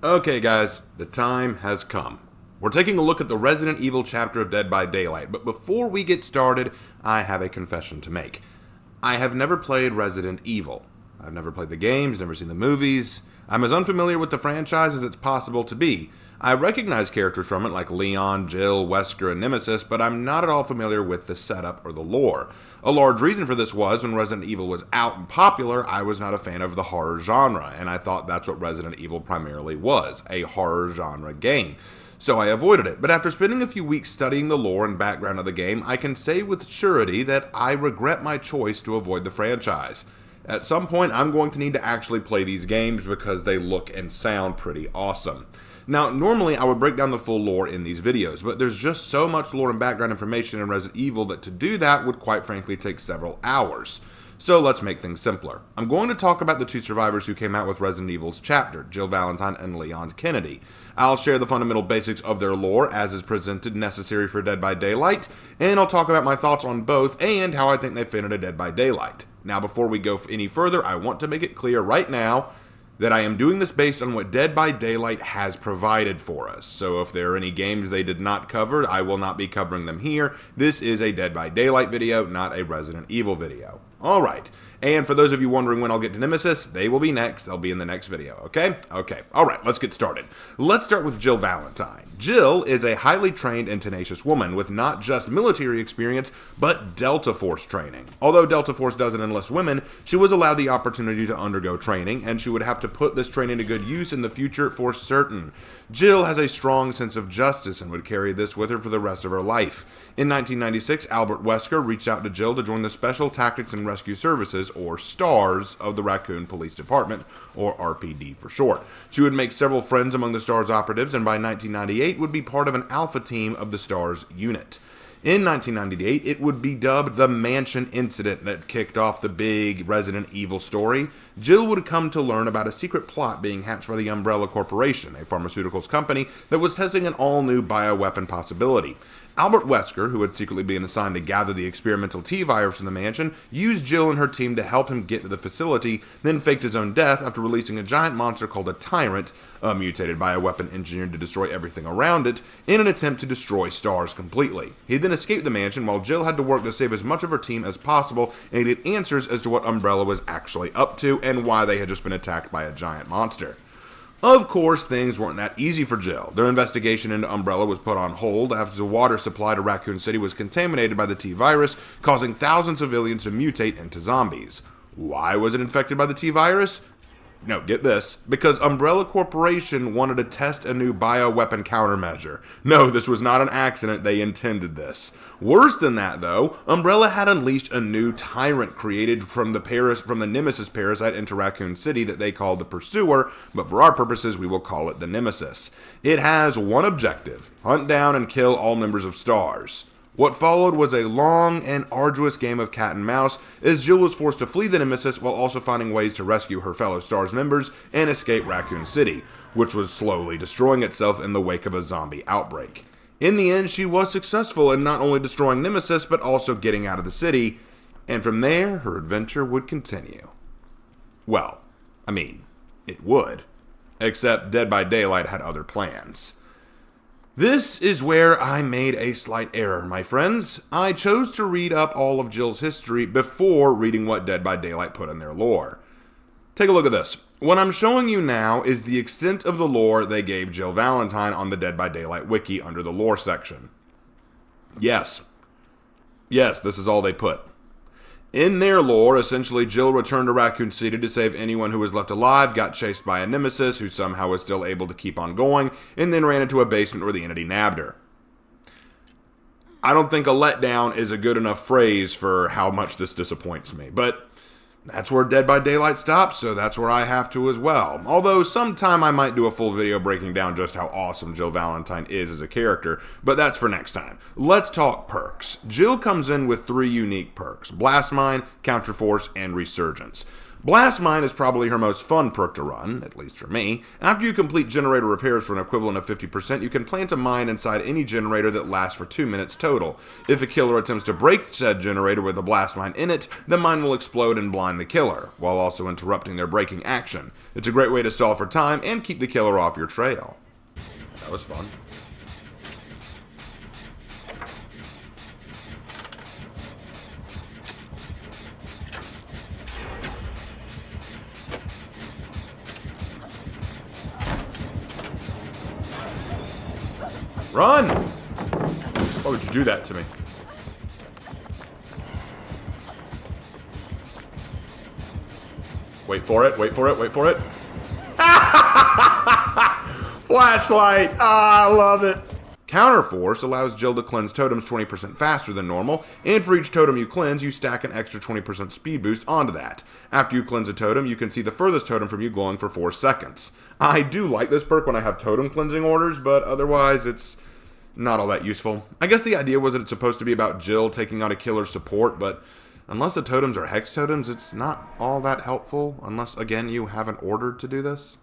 Okay guys, the time has come. We're taking a look at the Resident Evil chapter of Dead by Daylight, but before we get started, I have a confession to make. I have never played Resident Evil. I've never played the games, never seen the movies. I'm as unfamiliar with the franchise as it's possible to be. I recognize characters from it like Leon, Jill, Wesker, and Nemesis, but I'm not at all familiar with the setup or the lore. A large reason for this was, when Resident Evil was out and popular, I was not a fan of the horror genre, and I thought that's what Resident Evil primarily was, a horror genre game. So I avoided it, but after spending a few weeks studying the lore and background of the game, I can say with surety that I regret my choice to avoid the franchise. At some point, I'm going to need to actually play these games because they look and sound pretty awesome. Now, normally I would break down the full lore in these videos, but there's just so much lore and background information in Resident Evil that to do that would quite frankly take several hours. So let's make things simpler. I'm going to talk about the two survivors who came out with Resident Evil's chapter, Jill Valentine and Leon Kennedy. I'll share the fundamental basics of their lore as is presented necessary for Dead by Daylight, and I'll talk about my thoughts on both and how I think they fit into Dead by Daylight. Now, before we go any further, I want to make it clear right now that I am doing this based on what Dead by Daylight has provided for us. So if there are any games they did not cover, I will not be covering them here. This is a Dead by Daylight video, not a Resident Evil video. Alright, and for those of you wondering when I'll get to Nemesis, they will be next. They'll be in the next video, okay? Okay, alright, let's get started. Let's start with Jill Valentine. Jill is a highly trained and tenacious woman with not just military experience, but Delta Force training. Although Delta Force doesn't enlist women, she was allowed the opportunity to undergo training, and she would have to put this training to good use in the future for certain. Jill has a strong sense of justice and would carry this with her for the rest of her life. In 1996, Albert Wesker reached out to Jill to join the Special Tactics and Rescue Services, or STARS, of the Raccoon Police Department, or RPD for short. She would make several friends among the STARS operatives, and by 1998 would be part of an alpha team of the STARS unit. In 1998, it would be dubbed the Mansion Incident that kicked off the big Resident Evil story. Jill would come to learn about a secret plot being hatched by the Umbrella Corporation, a pharmaceuticals company that was testing an all-new bioweapon possibility. Albert Wesker, who had secretly been assigned to gather the experimental T-virus in the mansion, used Jill and her team to help him get to the facility, then faked his own death after releasing a giant monster called a Tyrant, a mutated bioweapon engineered to destroy everything around it, in an attempt to destroy STARS completely. He then escaped the mansion while Jill had to work to save as much of her team as possible and get answers as to what Umbrella was actually up to and why they had just been attacked by a giant monster. Of course, things weren't that easy for Jill. Their investigation into Umbrella was put on hold after the water supply to Raccoon City was contaminated by the T-virus, causing thousands of civilians to mutate into zombies. Why was it infected by the T-virus? No, get this. Because Umbrella Corporation wanted to test a new bioweapon countermeasure. No, this was not an accident. They intended this. Worse than that, though, Umbrella had unleashed a new tyrant created from the Nemesis parasite into Raccoon City that they called the Pursuer, but for our purposes, we will call it the Nemesis. It has one objective: hunt down and kill all members of STARS. What followed was a long and arduous game of cat and mouse, as Jill was forced to flee the Nemesis while also finding ways to rescue her fellow STARS members and escape Raccoon City, which was slowly destroying itself in the wake of a zombie outbreak. In the end, she was successful in not only destroying Nemesis, but also getting out of the city, and from there, her adventure would continue. Well, I mean, it would. except Dead by Daylight had other plans. This is where I made a slight error, my friends. I chose to read up all of Jill's history before reading what Dead by Daylight put in their lore. Take a look at this. What I'm showing you now is the extent of the lore they gave Jill Valentine on the Dead by Daylight wiki under the lore section. Yes, this is all they put. In their lore, essentially Jill returned to Raccoon City to save anyone who was left alive, got chased by a nemesis who somehow was still able to keep on going, and then ran into a basement where the entity nabbed her. I don't think a letdown is a good enough phrase for how much this disappoints me, but that's where Dead by Daylight stops, so that's where I have to as well. Although sometime I might do a full video breaking down just how awesome Jill Valentine is as a character, but that's for next time. Let's talk perks. Jill comes in with 3 unique perks: Blast Mine, Counterforce, and Resurgence. Blast Mine is probably her most fun perk to run, at least for me. After you complete generator repairs for an equivalent of 50%, you can plant a mine inside any generator that lasts for 2 minutes total. If a killer attempts to break said generator with a blast mine in it, the mine will explode and blind the killer, while also interrupting their breaking action. It's a great way to stall for time and keep the killer off your trail. That was fun. Run! Why would you do that to me? Wait for it, wait for it, wait for it. Flashlight! Ah, I love it. Counterforce allows Jill to cleanse totems 20% faster than normal, and for each totem you cleanse, you stack an extra 20% speed boost onto that. After you cleanse a totem, you can see the furthest totem from you glowing for 4 seconds. I do like this perk when I have totem cleansing orders, but otherwise it's not all that useful. I guess the idea was that it's supposed to be about Jill taking on a killer's support, but unless the totems are hex totems, it's not all that helpful, unless, again, you have an order to do this.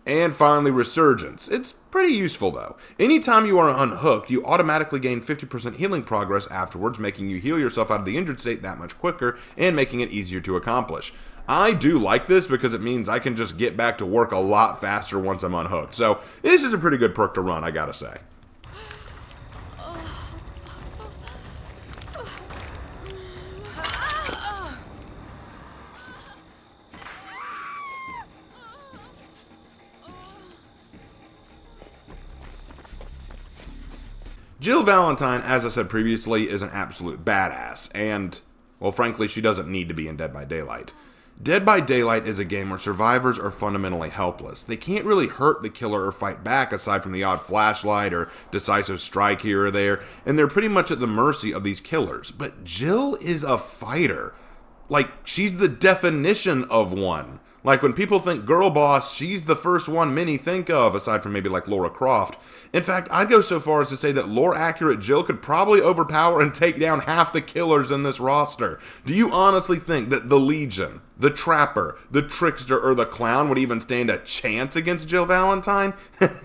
And finally, Resurgence. It's pretty useful though. Anytime you are unhooked, you automatically gain 50% healing progress afterwards, making you heal yourself out of the injured state that much quicker and making it easier to accomplish. I do like this because it means I can just get back to work a lot faster once I'm unhooked. So this is a pretty good perk to run, I gotta say. Jill Valentine, as I said previously, is an absolute badass, and, well, frankly, she doesn't need to be in Dead by Daylight. Dead by Daylight is a game where survivors are fundamentally helpless. They can't really hurt the killer or fight back aside from the odd flashlight or decisive strike here or there, and they're pretty much at the mercy of these killers. But Jill is a fighter. Like, she's the definition of one. Like, when people think girl boss, she's the first one many think of, aside from maybe like Lara Croft. In fact, I'd go so far as to say that lore-accurate Jill could probably overpower and take down half the killers in this roster. Do you honestly think that the Legion, the Trapper, the Trickster, or the Clown would even stand a chance against Jill Valentine?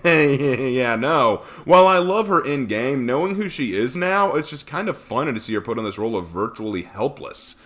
Yeah, no. While I love her in-game, knowing who she is now, it's just kind of fun to see her put in this role of virtually helpless.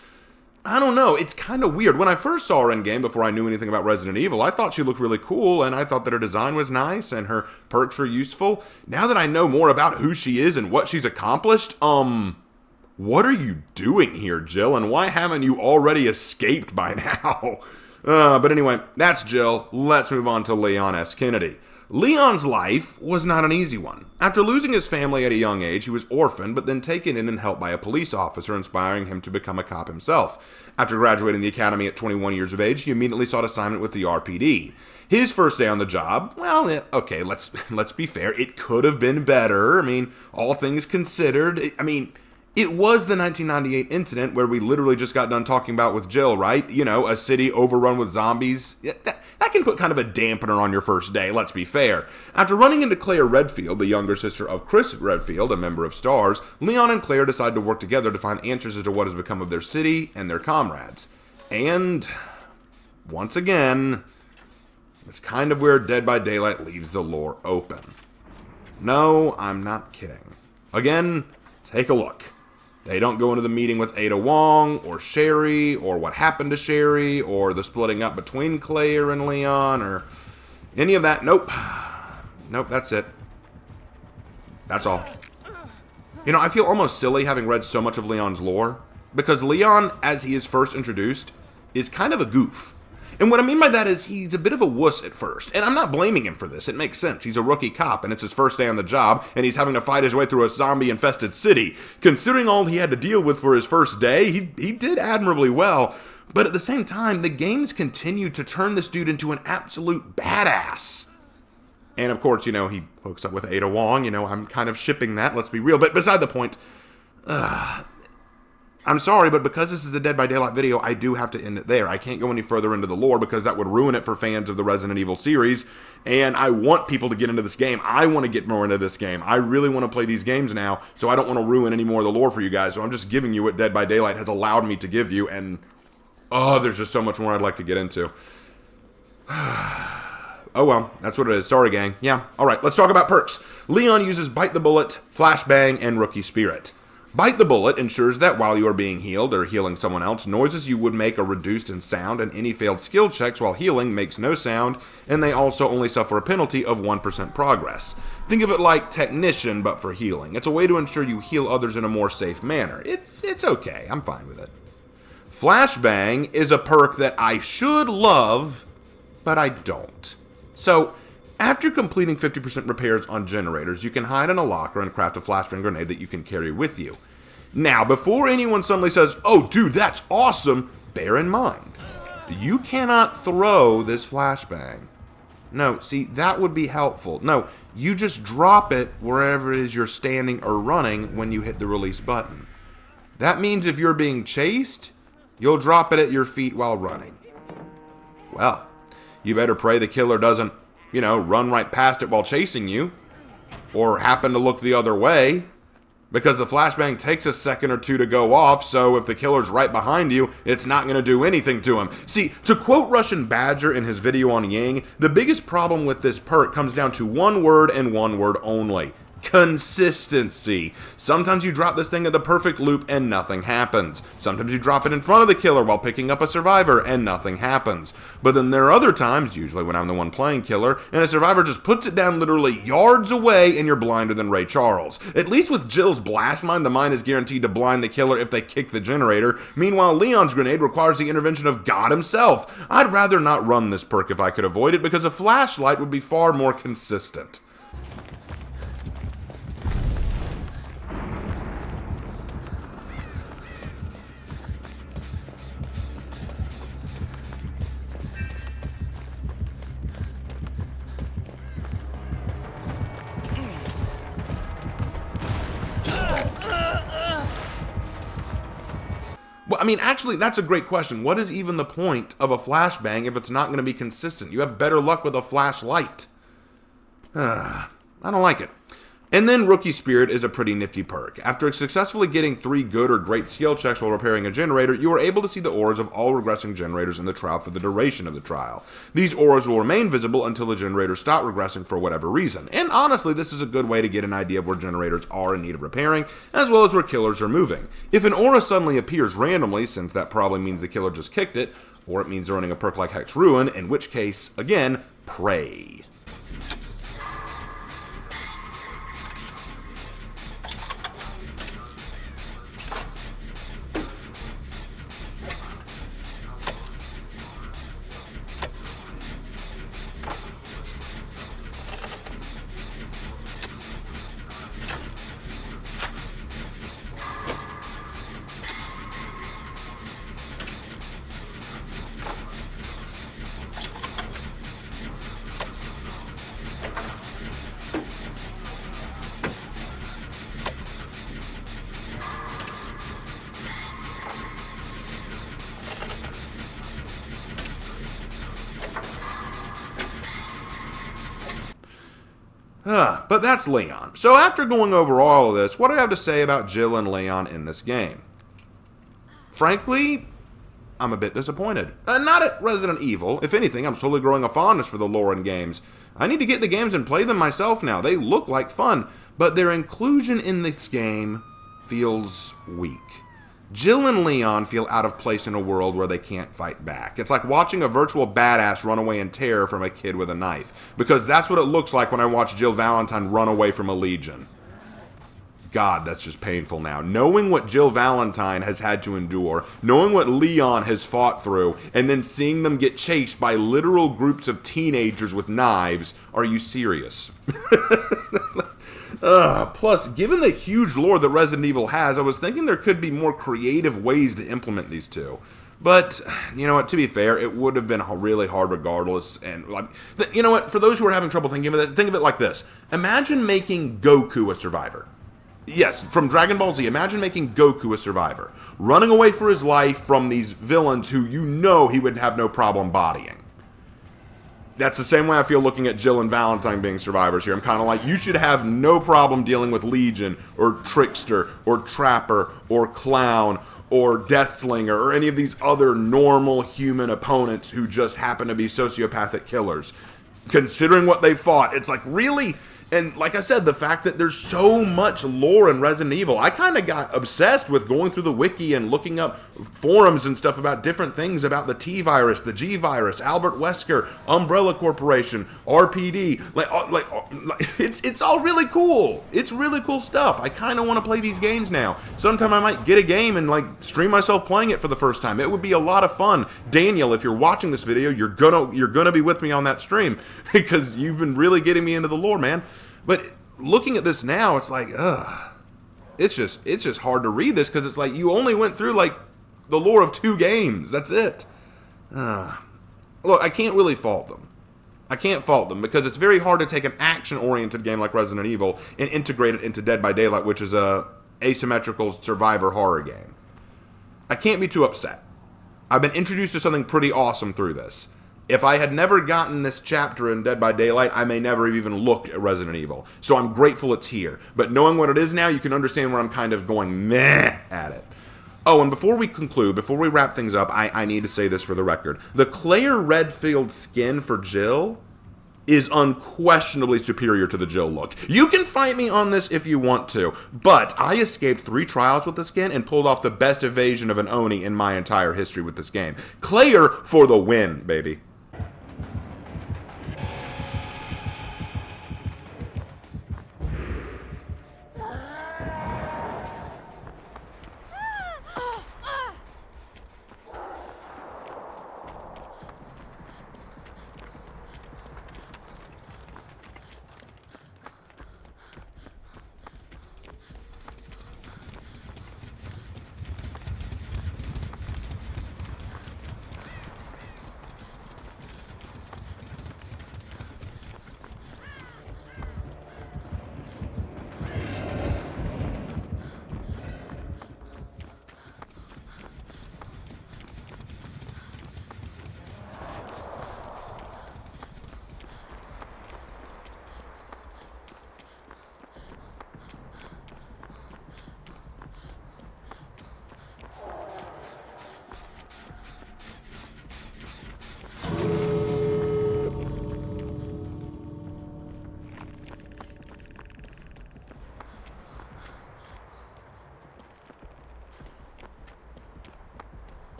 I don't know, it's kind of weird. When I first saw her in game before I knew anything about Resident Evil, I thought she looked really cool, and I thought that her design was nice, and her perks were useful. Now that I know more about who she is and what she's accomplished, what are you doing here, Jill, and why haven't you already escaped by now? But anyway, that's Jill. Let's move on to Leon S. Kennedy. Leon's life was not an easy one. After losing his family at a young age, he was orphaned, but then taken in and helped by a police officer, inspiring him to become a cop himself. After graduating the academy at 21 years of age, he immediately sought assignment with the RPD. His first day on the job, well, okay, let's be fair, it could have been better. I mean, all things considered, it was the 1998 incident where we literally just got done talking about with Jill, right? You know, a city overrun with zombies. that can put kind of a dampener on your first day, let's be fair. After running into Claire Redfield, the younger sister of Chris Redfield, a member of STARS, Leon and Claire decide to work together to find answers as to what has become of their city and their comrades. And, once again, it's kind of where Dead by Daylight leaves the lore open. No, I'm not kidding. Again, take a look. They don't go into the meeting with Ada Wong, or Sherry, or what happened to Sherry, or the splitting up between Claire and Leon, or any of that. Nope. Nope, that's it. That's all. You know, I feel almost silly having read so much of Leon's lore, because Leon, as he is first introduced, is kind of a goof. And what I mean by that is he's a bit of a wuss at first. And I'm not blaming him for this. It makes sense. He's a rookie cop, and it's his first day on the job, and he's having to fight his way through a zombie-infested city. Considering all he had to deal with for his first day, he did admirably well. But at the same time, the games continue to turn this dude into an absolute badass. And of course, you know, he hooks up with Ada Wong. You know, I'm kind of shipping that, let's be real. But beside the point, I'm sorry, but because this is a Dead by Daylight video, I do have to end it there. I can't go any further into the lore because that would ruin it for fans of the Resident Evil series, and I want people to get into this game. I want to get more into this game. I really want to play these games now, so I don't want to ruin any more of the lore for you guys, so I'm just giving you what Dead by Daylight has allowed me to give you, and there's just so much more I'd like to get into. Oh well, that's what it is. Sorry, gang. Yeah, alright, let's talk about perks. Leon uses Bite the Bullet, Flashbang, and Rookie Spirit. Bite the Bullet ensures that while you are being healed or healing someone else, noises you would make are reduced in sound, and any failed skill checks while healing makes no sound, and they also only suffer a penalty of 1% progress. Think of it like Technician, but for healing. It's a way to ensure you heal others in a more safe manner. It's okay. I'm fine with it. Flashbang is a perk that I should love, but I don't. So, after completing 50% repairs on generators, you can hide in a locker and craft a flashbang grenade that you can carry with you. Now, before anyone suddenly says, "Oh, dude, that's awesome," bear in mind, you cannot throw this flashbang. No, see, that would be helpful. No, you just drop it wherever it is you're standing or running when you hit the release button. That means if you're being chased, you'll drop it at your feet while running. Well, you better pray the killer doesn't, you know, run right past it while chasing you, or happen to look the other way, because the flashbang takes a second or two to go off, so if the killer's right behind you, it's not going to do anything to him. See, to quote Russian Badger in his video on Yang, the biggest problem with this perk comes down to one word and one word only: consistency. Sometimes you drop this thing at the perfect loop and nothing happens. Sometimes you drop it in front of the killer while picking up a survivor and nothing happens. But then there are other times, usually when I'm the one playing killer, and a survivor just puts it down literally yards away and you're blinder than Ray Charles. At least with Jill's blast mine, the mine is guaranteed to blind the killer if they kick the generator. Meanwhile, Leon's grenade requires the intervention of God himself. I'd rather not run this perk if I could avoid it, because a flashlight would be far more consistent. Well, I mean, actually, that's a great question. What is even the point of a flashbang if it's not going to be consistent? You have better luck with a flashlight. I don't like it. And then Rookie Spirit is a pretty nifty perk. After successfully getting 3 good or great skill checks while repairing a generator, you are able to see the auras of all regressing generators in the trial for the duration of the trial. These auras will remain visible until the generators stop regressing for whatever reason. And honestly, this is a good way to get an idea of where generators are in need of repairing, as well as where killers are moving. If an aura suddenly appears randomly, since that probably means the killer just kicked it, or it means they're running a perk like Hex Ruin, in which case, again, pray. But that's Leon. So after going over all of this, what do I have to say about Jill and Leon in this game? Frankly, I'm a bit disappointed. Not at Resident Evil. If anything, I'm slowly growing a fondness for the lore and games. I need to get the games and play them myself now. They look like fun, but their inclusion in this game feels weak. Jill and Leon feel out of place in a world where they can't fight back. It's like watching a virtual badass run away in terror from a kid with a knife, because that's what it looks like when I watch Jill Valentine run away from a Legion. God, that's just painful now. Knowing what Jill Valentine has had to endure, knowing what Leon has fought through, and then seeing them get chased by literal groups of teenagers with knives, are you serious? Plus, given the huge lore that Resident Evil has, I was thinking there could be more creative ways to implement these two. But, you know what, to be fair, it would have been really hard regardless. And, like, you know what, for those who are having trouble thinking of it, think of it like this. Imagine making Goku a survivor. Yes, from Dragon Ball Z, imagine making Goku a survivor. Running away for his life from these villains who you know he would have no problem bodying. That's the same way I feel looking at Jill and Valentine being survivors here. I'm kind of like, you should have no problem dealing with Legion, or Trickster, or Trapper, or Clown, or Deathslinger, or any of these other normal human opponents who just happen to be sociopathic killers. Considering what they fought, it's like, really? And like I said, the fact that there's so much lore in Resident Evil, I kind of got obsessed with going through the wiki and looking up forums and stuff about different things about the T-Virus, the G-Virus, Albert Wesker, Umbrella Corporation, RPD. It's all really cool. It's really cool stuff. I kind of want to play these games now. Sometime I might get a game and like stream myself playing it for the first time. It would be a lot of fun. Daniel, if you're watching this video, you're gonna be with me on that stream because you've been really getting me into the lore, man. But looking at this now, it's like, it's just hard to read this because it's like you only went through like the lore of 2 games. That's it. Look, I can't really fault them. I can't fault them because it's very hard to take an action-oriented game like Resident Evil and integrate it into Dead by Daylight, which is a asymmetrical survivor horror game. I can't be too upset. I've been introduced to something pretty awesome through this. If I had never gotten this chapter in Dead by Daylight, I may never have even looked at Resident Evil. So I'm grateful it's here. But knowing what it is now, you can understand where I'm kind of going meh at it. Oh, and before we conclude, before we wrap things up, I need to say this for the record. The Claire Redfield skin for Jill is unquestionably superior to the Jill look. You can fight me on this if you want to, but I escaped 3 trials with the skin and pulled off the best evasion of an Oni in my entire history with this game. Claire for the win, baby.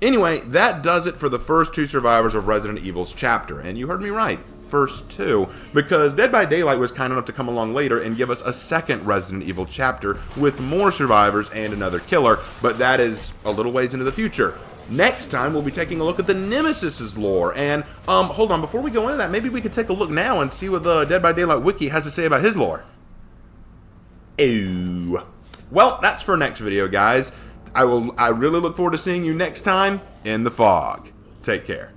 Anyway, that does it for the first 2 survivors of Resident Evil's chapter. And you heard me right, first 2, because Dead by Daylight was kind enough to come along later and give us a second Resident Evil chapter with more survivors and another killer, but that is a little ways into the future. Next time, we'll be taking a look at the Nemesis's lore, and, hold on, before we go into that, maybe we could take a look now and see what the Dead by Daylight wiki has to say about his lore. Ew. Well, that's for next video, guys. I really look forward to seeing you next time in the fog. Take care.